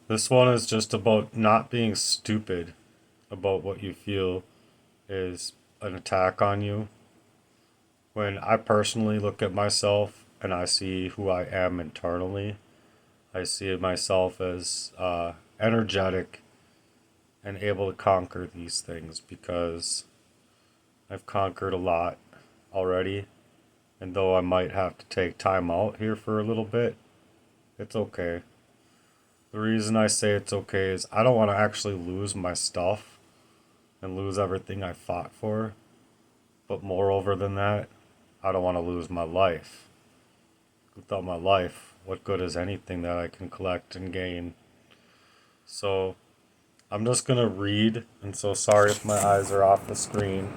This one is just about not being stupid about what you feel is an attack on you. When I personally look at myself and I see who I am internally, I see myself as energetic and able to conquer these things because I've conquered a lot already. And though I might have to take time out here for a little bit, it's okay. The reason I say it's okay is I don't want to actually lose my stuff and lose everything I fought for. But moreover than that, I don't want to lose my life. Without my life, what good is anything that I can collect and gain? So I'm just gonna read, and so sorry if my eyes are off the screen.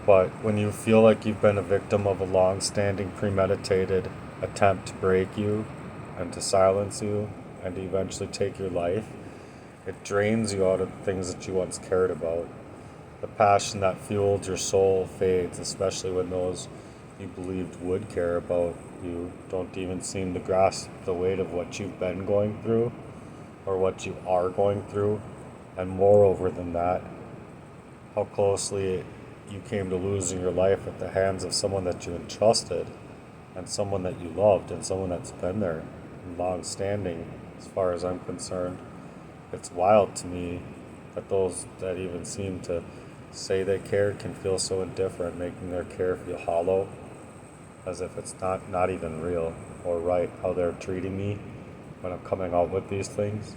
But when you feel like you've been a victim of a long standing premeditated attempt to break you and to silence you and to eventually take your life, it drains you out of the things that you once cared about. The passion that fueled your soul fades, especially when those you believed would care about you don't even seem to grasp the weight of what you've been going through or what you are going through. And moreover than that, how closely you came to losing your life at the hands of someone that you entrusted and someone that you loved and someone that's been there long standing as far as I'm concerned. It's wild to me that those that even seem to say they care can feel so indifferent, making their care feel hollow, as if it's not even real or right how they're treating me when I'm coming out with these things.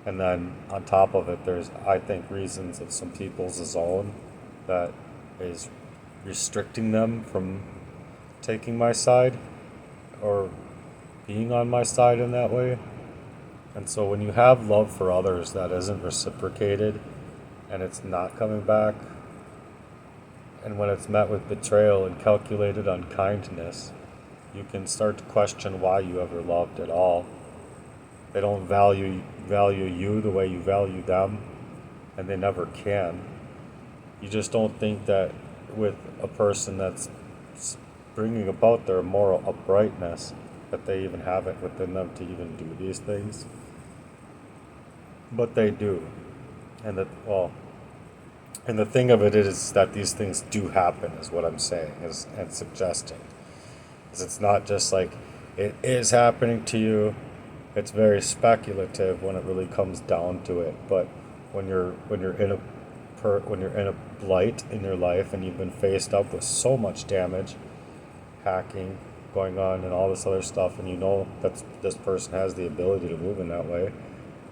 And then on top of it, there's, I think, reasons of some people's own that is restricting them from taking my side or being on my side in that way. And so when you have love for others that isn't reciprocated and it's not coming back, and when it's met with betrayal and calculated unkindness, you can start to question why you ever loved at all. They don't value you the way you value them, and they never can. You just don't think that with a person that's bringing about their moral uprightness, that they even have it within them to even do these things. But they do. And that, well, and the thing of it is that these things do happen, is what I'm saying, is and suggesting. Is it's not just like it is happening to you. It's very speculative when it really comes down to it. But when you're in a when you're in a blight in your life and you've been faced up with so much damage, hacking going on and all this other stuff, and you know that this person has the ability to move in that way,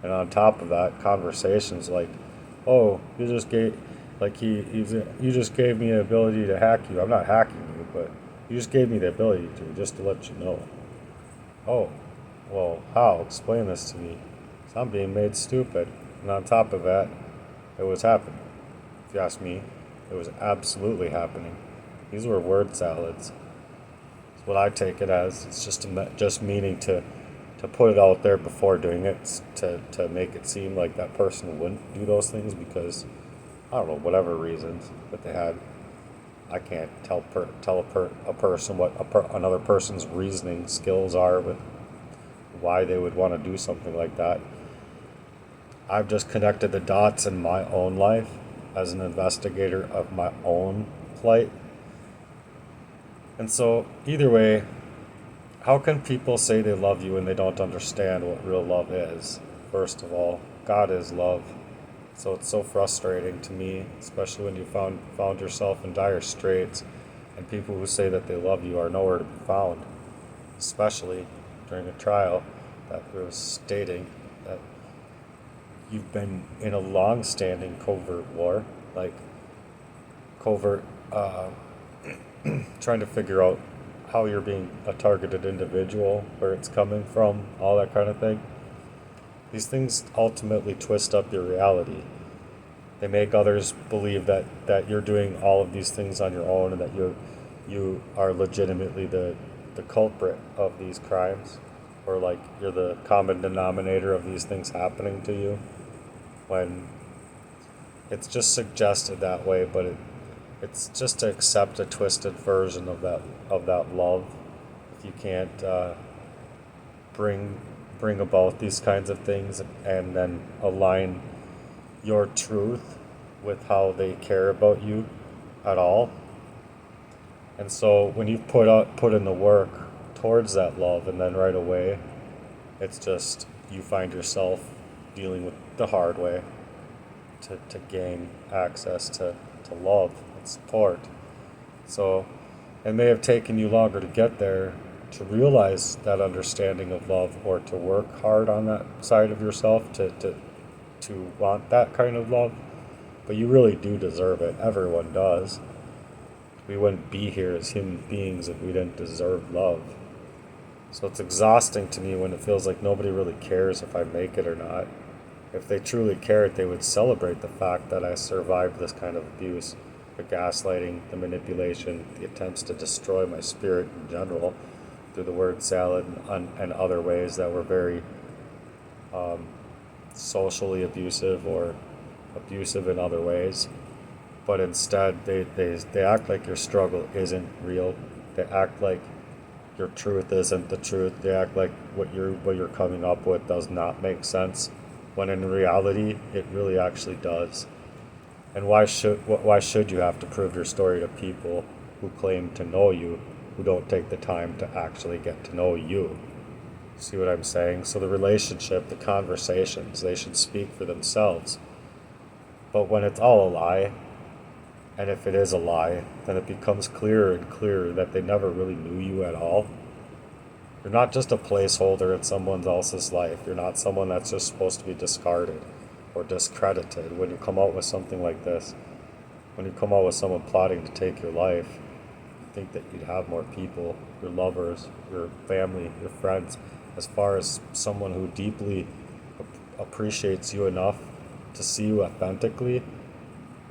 and on top of that, conversations like, "Oh, you just gave." Like you just gave me the ability to hack you. I'm not hacking you, but you just gave me the ability to, just to let you know. Oh, well, how? Explain this to me. So I'm being made stupid. And on top of that, it was happening. If you ask me, it was absolutely happening. These were word salads. It's what I take it as. It's just meaning to put it out there before doing it, to make it seem like that person wouldn't do those things because I don't know, whatever reasons that they had. I can't tell a person what another person's reasoning skills are with why they would want to do something like that. I've just connected the dots in my own life as an investigator of my own plight. And so, either way, how can people say they love you when they don't understand what real love is? First of all, God is love. So it's so frustrating to me, especially when you found yourself in dire straits, and people who say that they love you are nowhere to be found. Especially during a trial that was stating that you've been in a long-standing covert war, like covert, trying to figure out how you're being a targeted individual, where it's coming from, all that kind of thing. These things ultimately twist up your reality. They make others believe that you're doing all of these things on your own and that you are legitimately the culprit of these crimes, or like you're the common denominator of these things happening to you, when it's just suggested that way, but it's just to accept a twisted version of that love. If you can't bring bring about these kinds of things and then align your truth with how they care about you at all. And so when you put in the work towards that love, and then right away, it's just you find yourself dealing with the hard way to gain access to love and support. So it may have taken you longer to get there, to realize that understanding of love, or to work hard on that side of yourself to want that kind of love. But you really do deserve it. Everyone does. We wouldn't be here as human beings if we didn't deserve love. So it's exhausting to me when it feels like nobody really cares if I make it or not. If they truly cared, they would celebrate the fact that I survived this kind of abuse, the gaslighting, the manipulation, the attempts to destroy my spirit in general through the word salad and other ways that were very socially abusive or abusive in other ways. But instead, they act like your struggle isn't real. They act like your truth isn't the truth. They act like what you're coming up with does not make sense, when in reality, it really actually does. And why should you have to prove your story to people who claim to know you, who don't take the time to actually get to know you? See what I'm saying? So the relationship, the conversations, they should speak for themselves. But when it's all a lie, and if it is a lie, then it becomes clearer and clearer that they never really knew you at all. You're not just a placeholder in someone else's life. You're not someone that's just supposed to be discarded or discredited. When you come out with something like this, when you come out with someone plotting to take your life, I think that you'd have more people, your lovers, your family, your friends, as far as someone who deeply appreciates you enough to see you authentically,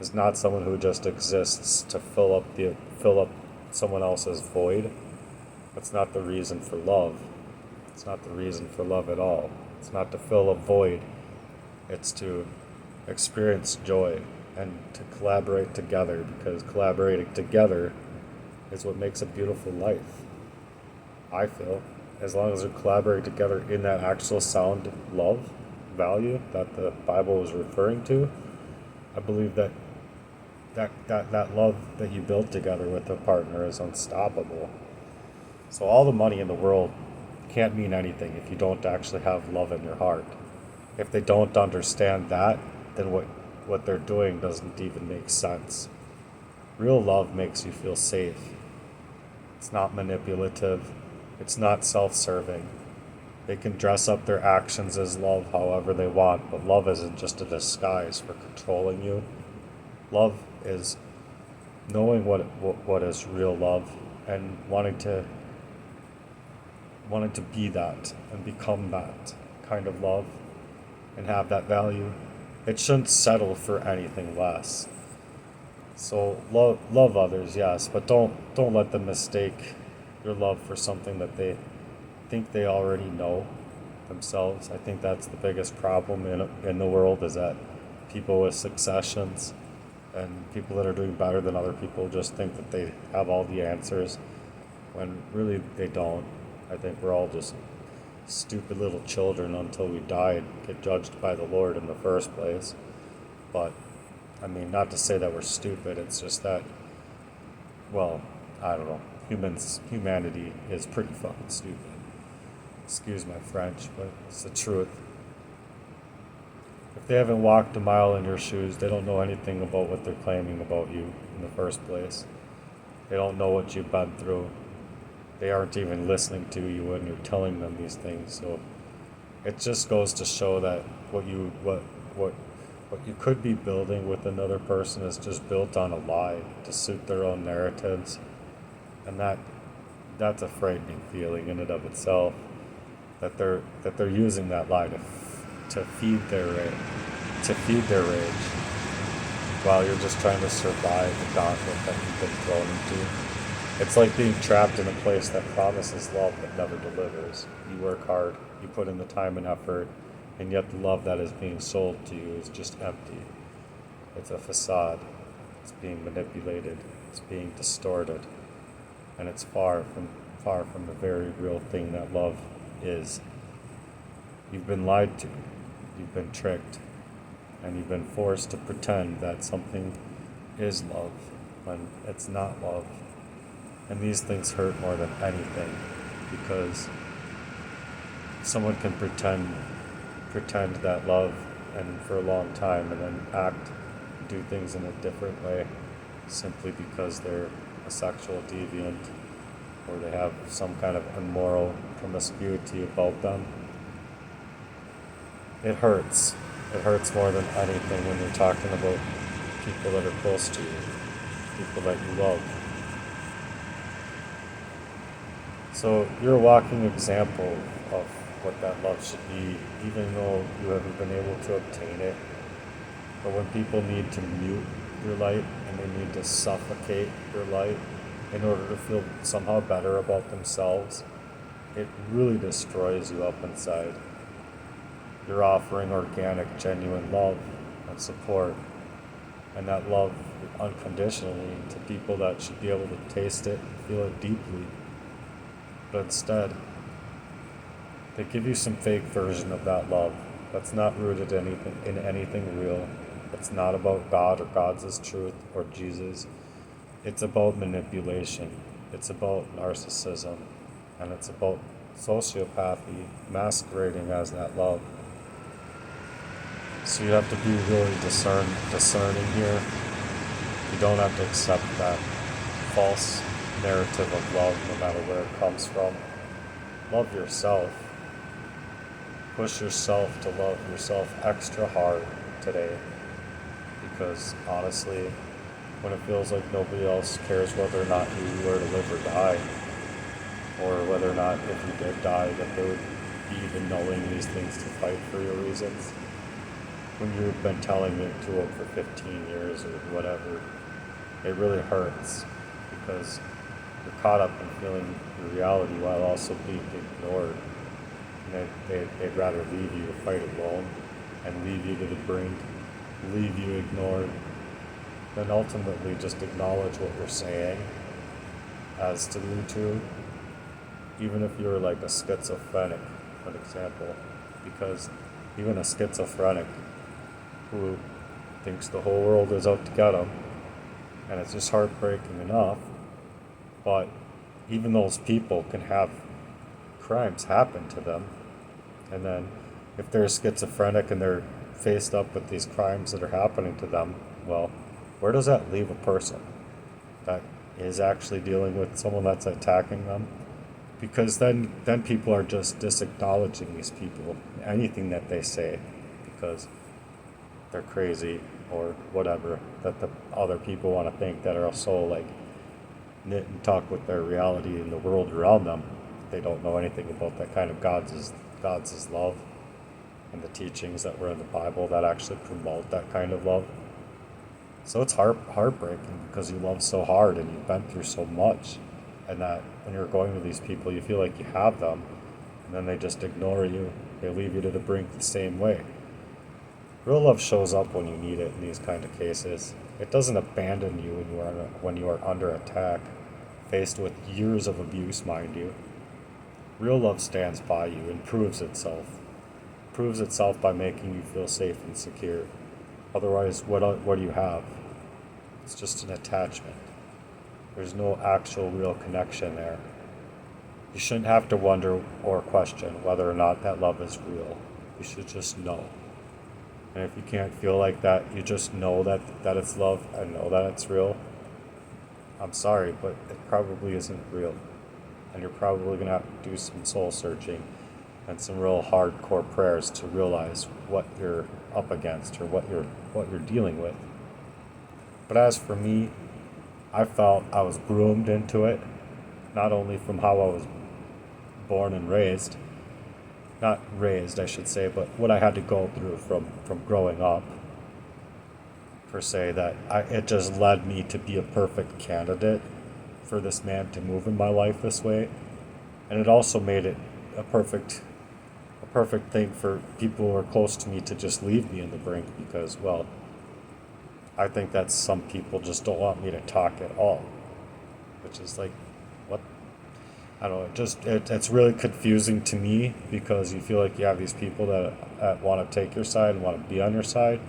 is not someone who just exists to fill up someone else's void. That's not the reason for love. It's not the reason for love at all. It's not to fill a void. It's to experience joy and to collaborate together, because collaborating together is what makes a beautiful life. I feel, as long as we collaborate together in that actual sound love value that the Bible was referring to, I believe that love that you build together with a partner is unstoppable. So all the money in the world can't mean anything if you don't actually have love in your heart. If they don't understand that, then what they're doing doesn't even make sense. Real love makes you feel safe. It's not manipulative. It's not self-serving. They can dress up their actions as love however they want, but love isn't just a disguise for controlling you. Love is knowing what is real love and wanting to be that and become that kind of love and have that value. It shouldn't settle for anything less. So love others, yes, but don't let them mistake your love for something that they think they already know themselves. I think that's the biggest problem in the world, is that people with successions and people that are doing better than other people just think that they have all the answers, when really they don't. I think we're all just stupid little children until we die and get judged by the Lord in the first place. But I mean, not to say that we're stupid, it's just that, well, I don't know, humanity is pretty fucking stupid. Excuse my French, but it's the truth. If they haven't walked a mile in your shoes, they don't know anything about what they're claiming about you in the first place. They don't know what you've been through. They aren't even listening to you when you're telling them these things. So it just goes to show that what you could be building with another person is just built on a lie to suit their own narratives, and that's a frightening feeling in and of itself. That they're using that lie to feed their rage, while you're just trying to survive the gauntlet that you've been thrown into. It's like being trapped in a place that promises love but never delivers. You work hard, you put in the time and effort, and yet the love that is being sold to you is just empty. It's a facade. It's being manipulated. It's being distorted, and it's far from the very real thing that love is. You've been lied to, you've been tricked, and you've been forced to pretend that something is love when it's not love. And these things hurt more than anything because someone can pretend that love and for a long time and then do things in a different way simply because they're a sexual deviant or they have some kind of immoral promiscuity about them. It hurts. It hurts more than anything when you're talking about people that are close to you, people that you love. So you're a walking example of what that love should be, even though you haven't been able to obtain it. But when people need to mute your light and they need to suffocate your light in order to feel somehow better about themselves, it really destroys you up inside. You're offering organic, genuine love and support, and that love unconditionally to people that should be able to taste it and feel it deeply. But instead, they give you some fake version of that love that's not rooted in anything real. It's not about God or God's truth or Jesus. It's about manipulation. It's about narcissism. And it's about sociopathy masquerading as that love. So you have to be really discerning here. You don't have to accept that false narrative of love no matter where it comes from. Love yourself. Push yourself to love yourself extra hard today. Because honestly, when it feels like nobody else cares whether or not you were to live or die, or whether or not if you did die that they would be even knowing these things to fight for your reasons, when you've been telling it to them for 15 years or whatever, it really hurts because you're caught up in feeling your reality while also being ignored. And they'd rather leave you to fight alone and leave you to the brink, leave you ignored, than ultimately just acknowledge what you're saying as to be true, even if you're like a schizophrenic, for example, because even a schizophrenic who thinks the whole world is out to get them, and it's just heartbreaking enough, but even those people can have crimes happen to them, and then if they're schizophrenic and they're faced up with these crimes that are happening to them, well, where does that leave a person that is actually dealing with someone that's attacking them? Because then people are just disacknowledging these people, anything that they say, because they're crazy or whatever that the other people want to think, that are also like knit and tuck with their reality in the world around them. They don't know anything about that kind of God's love and the teachings that were in the Bible that actually promote that kind of love. So it's heartbreaking because you love so hard and you've been through so much, and that when you're going to these people you feel like you have them, and then they just ignore you. They leave you to the brink the same way. Real love shows up when you need it in these kind of cases. It doesn't abandon you when you are under attack, faced with years of abuse, mind you. Real love stands by you and proves itself. Proves itself by making you feel safe and secure. Otherwise, what do you have? It's just an attachment. There's no actual real connection there. You shouldn't have to wonder or question whether or not that love is real. You should just know. And if you can't feel like that, you just know that it's love and know that it's real. I'm sorry, but it probably isn't real. And you're probably going to have to do some soul searching and some real hardcore prayers to realize what you're up against or what you're dealing with. But as for me, I felt I was groomed into it, not only from how I was born and raised, not raised I should say, but what I had to go through from growing up, per se, that it just led me to be a perfect candidate for this man to move in my life this way. And it also made it a perfect thing for people who are close to me to just leave me in the brink, because, well, I think that some people just don't want me to talk at all, which is like, what? I don't know, it's really confusing to me because you feel like you have these people that want to take your side and want to be on your side,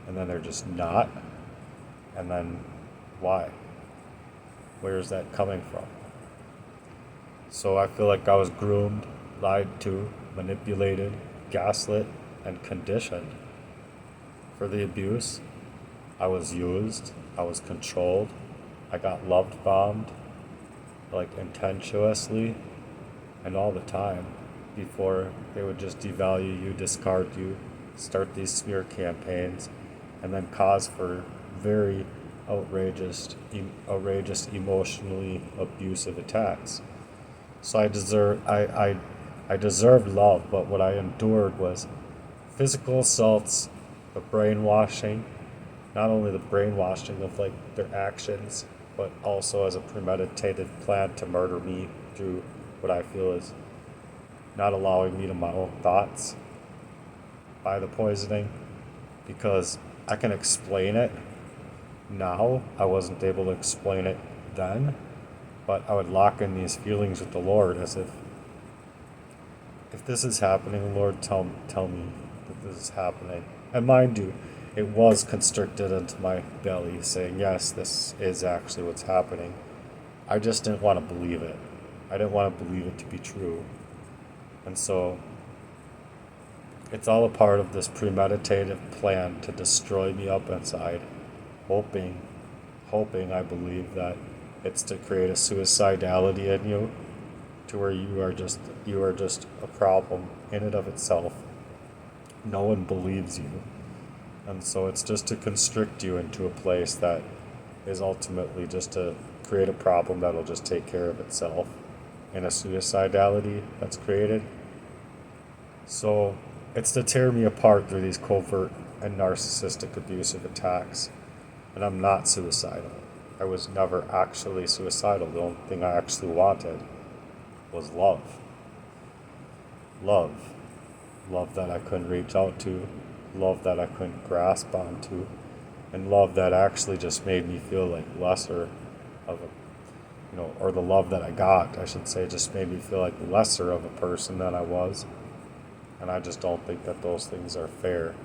and then they're just not. And then why? Where is that coming from? So I feel like I was groomed, lied to, manipulated, gaslit, and conditioned for the abuse. I was used, I was controlled, I got loved bombed, like intentionally and all the time before they would just devalue you, discard you, start these smear campaigns, and then cause for very outrageous, emotionally abusive attacks. So I deserved love, but what I endured was physical assaults, the brainwashing, not only the brainwashing of like their actions, but also as a premeditated plan to murder me through what I feel is not allowing me to my own thoughts by the poisoning, because I can explain it now. I wasn't able to explain it then, but I would lock in these feelings with the Lord as if this is happening, Lord, tell me that this is happening. And mind you, it was constricted into my belly, saying, yes, this is actually what's happening. I just didn't want to believe it. I didn't want to believe it to be true. And so it's all a part of this premeditated plan to destroy me up inside, hoping, I believe that it's to create a suicidality in you, to where you are just a problem in and of itself. No one believes you. And so it's just to constrict you into a place that is ultimately just to create a problem that'll just take care of itself in a suicidality that's created. So it's to tear me apart through these covert and narcissistic abusive attacks. And I'm not suicidal. I was never actually suicidal. The only thing I actually wanted was love. Love. Love that I couldn't reach out to. Love that I couldn't grasp onto. And love that actually just made me feel like lesser of a, or the love that I got, I should say, just made me feel like lesser of a person than I was. And I just don't think that those things are fair.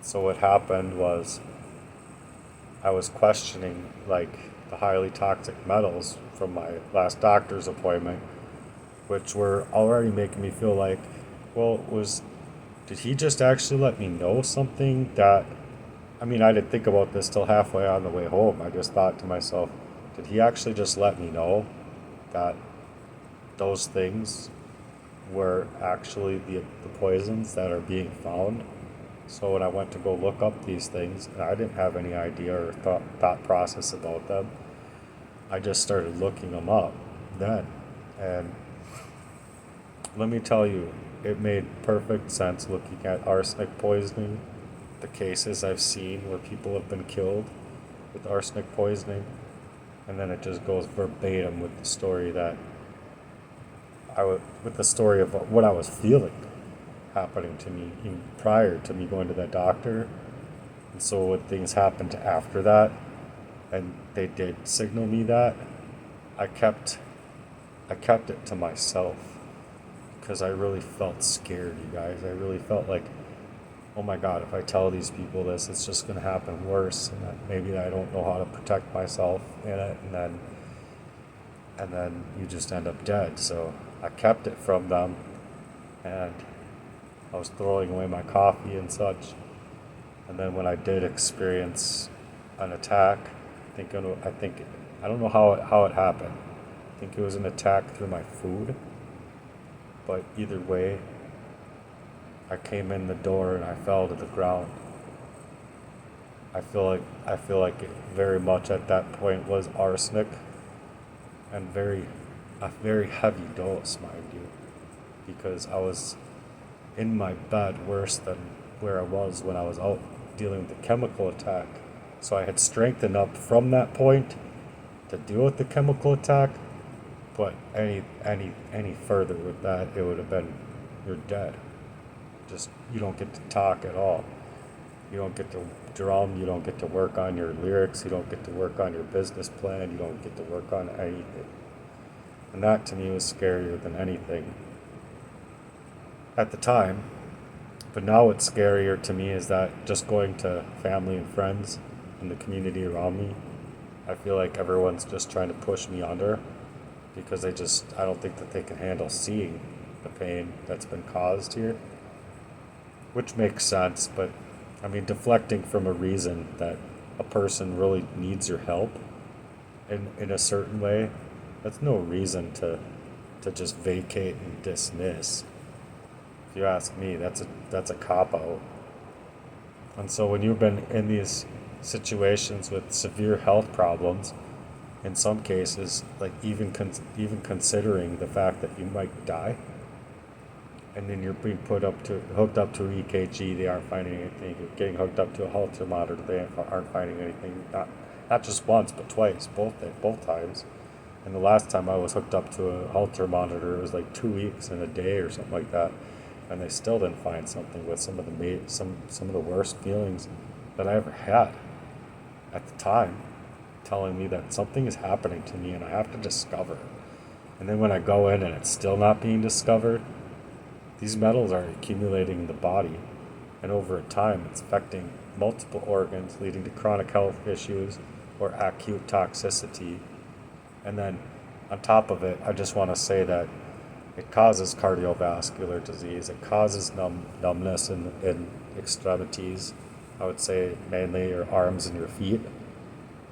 So what happened was I was questioning like the highly toxic metals from my last doctor's appointment, which were already making me feel like, well, did he just actually let me know something that, I mean, I didn't think about this till halfway on the way home. I just thought to myself, did he actually just let me know that those things were actually the poisons that are being found? So when I went to go look up these things, and I didn't have any idea or thought process about them, I just started looking them up then. And let me tell you, it made perfect sense looking at arsenic poisoning, the cases I've seen where people have been killed with arsenic poisoning, and then it just goes verbatim with the story with the story of what I was feeling happening to me even prior to me going to that doctor. And so when things happened after that, and they did signal me that, I kept it to myself because I really felt scared, you guys. I really felt like, oh my God, if I tell these people this, it's just going to happen worse, and that maybe I don't know how to protect myself in it, and then you just end up dead. So I kept it from them, and I was throwing away my coffee and such. And then when I did experience an attack, I don't know how it happened. I think it was an attack through my food. But either way, I came in the door and I fell to the ground. I feel like it very much at that point was arsenic, and a very heavy dose, mind you, because I was in my bed worse than where I was when I was out dealing with the chemical attack. So I had strengthened up from that point to deal with the chemical attack, but any further with that, it would have been, you're dead. Just, you don't get to talk at all. You don't get to drum, you don't get to work on your lyrics, you don't get to work on your business plan, you don't get to work on anything. And that to me was scarier than anything at the time. But now what's scarier to me is that just going to family and friends and the community around me, I feel like everyone's just trying to push me under because I don't think that they can handle seeing the pain that's been caused here, which makes sense. But I mean, deflecting from a reason that a person really needs your help in a certain way, that's no reason to just vacate and dismiss. If you ask me, that's a cop out. And so when you've been in these situations with severe health problems, in some cases, like even considering the fact that you might die, and then you're being hooked up to EKG, they aren't finding anything. You're getting hooked up to a Holter monitor, they aren't finding anything. Not just once, but twice, both times. And the last time I was hooked up to a Holter monitor, it was like 2 weeks and a day or something like that, and they still didn't find something with some of the worst feelings that I ever had at the time, telling me that something is happening to me and I have to discover it. And then when I go in and it's still not being discovered, these metals are accumulating in the body, and over time it's affecting multiple organs, leading to chronic health issues or acute toxicity. And then on top of it, I just want to say that it causes cardiovascular disease. It causes numbness in extremities. I would say mainly your arms and your feet.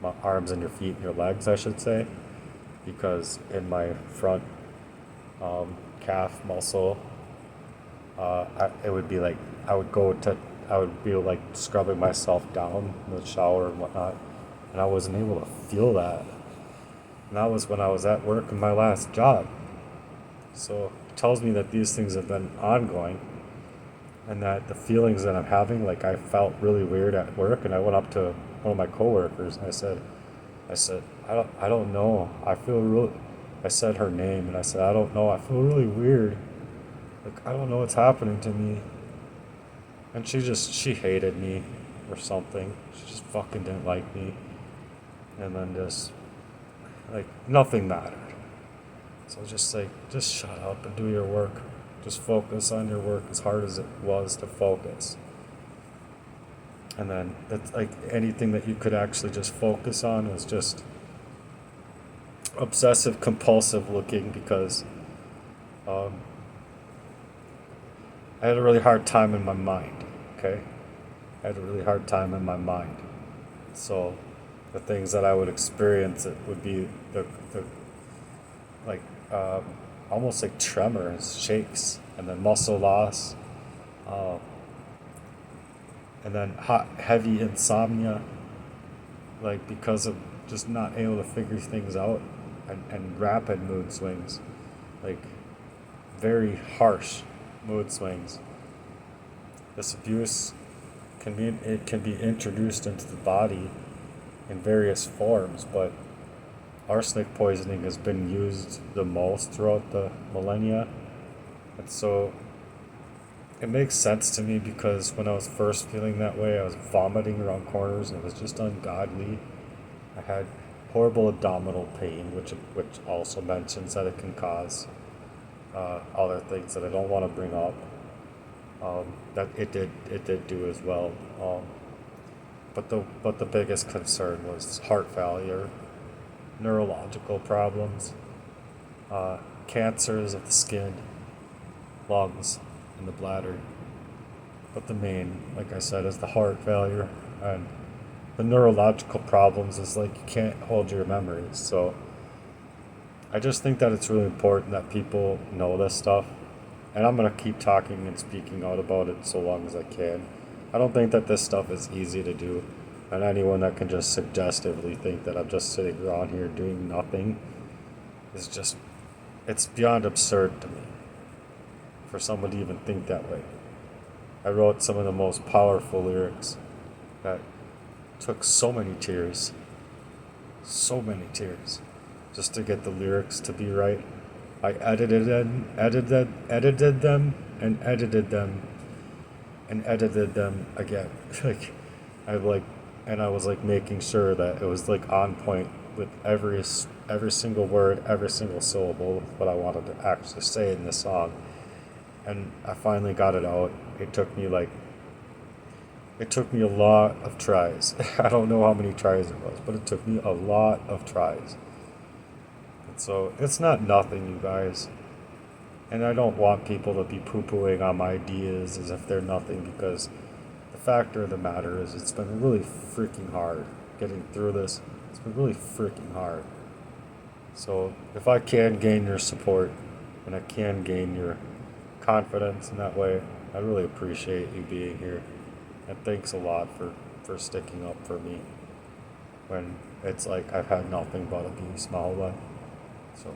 My arms and your feet and your legs, I should say. Because in my front calf muscle, it would be like I would be like scrubbing myself down in the shower and whatnot, and I wasn't able to feel that. And that was when I was at work in my last job. So it tells me that these things have been ongoing, and that the feelings that I'm having, like I felt really weird at work, and I went up to one of my coworkers and I said, I don't know. I said her name and I said, I don't know. I feel really weird. Like, I don't know what's happening to me. And she hated me or something. She just fucking didn't like me. And then like, nothing mattered. So just shut up and do your work. Just focus on your work as hard as it was to focus. And then it's like anything that you could actually just focus on was just obsessive compulsive looking, because I had a really hard time in my mind, okay? I had a really hard time in my mind. So the things that I would experience, it would be the like almost like tremors, shakes, and then muscle loss, and then heavy insomnia, like because of just not able to figure things out, and rapid mood swings, like very harsh mood swings. This abuse can be introduced into the body in various forms, but arsenic poisoning has been used the most throughout the millennia. And so it makes sense to me, because when I was first feeling that way, I was vomiting around corners and it was just ungodly. I had horrible abdominal pain, which also mentions that it can cause other things that I don't want to bring up. That it did do as well. But the biggest concern was heart failure, neurological problems, cancers of the skin, lungs, and the bladder. But the main, like I said, is the heart failure, and the neurological problems is like you can't hold your memories. So I just think that it's really important that people know this stuff, and I'm gonna keep talking and speaking out about it so long as I can. I don't think that this stuff is easy to do, and anyone that can just suggestively think that I'm just sitting around here doing nothing is just, it's beyond absurd to me for someone to even think that way. I wrote some of the most powerful lyrics that took so many tears, just to get the lyrics to be right. I edited them, and edited them, and edited them again. I was like making sure that it was like on point with every every single word, every single syllable of what I wanted to actually say in this song. And I finally got it out. It took me a lot of tries. I don't know how many tries it was, but it took me a lot of tries. And so it's not nothing, you guys. And I don't want people to be poo pooing on my ideas as if they're nothing, because the factor of the matter is it's been really freaking hard getting through this. It's been really freaking hard. So if I can gain your support and I can gain your confidence in that way, I really appreciate you being here. And thanks a lot for sticking up for me when it's like I've had nothing but abuse my whole life. So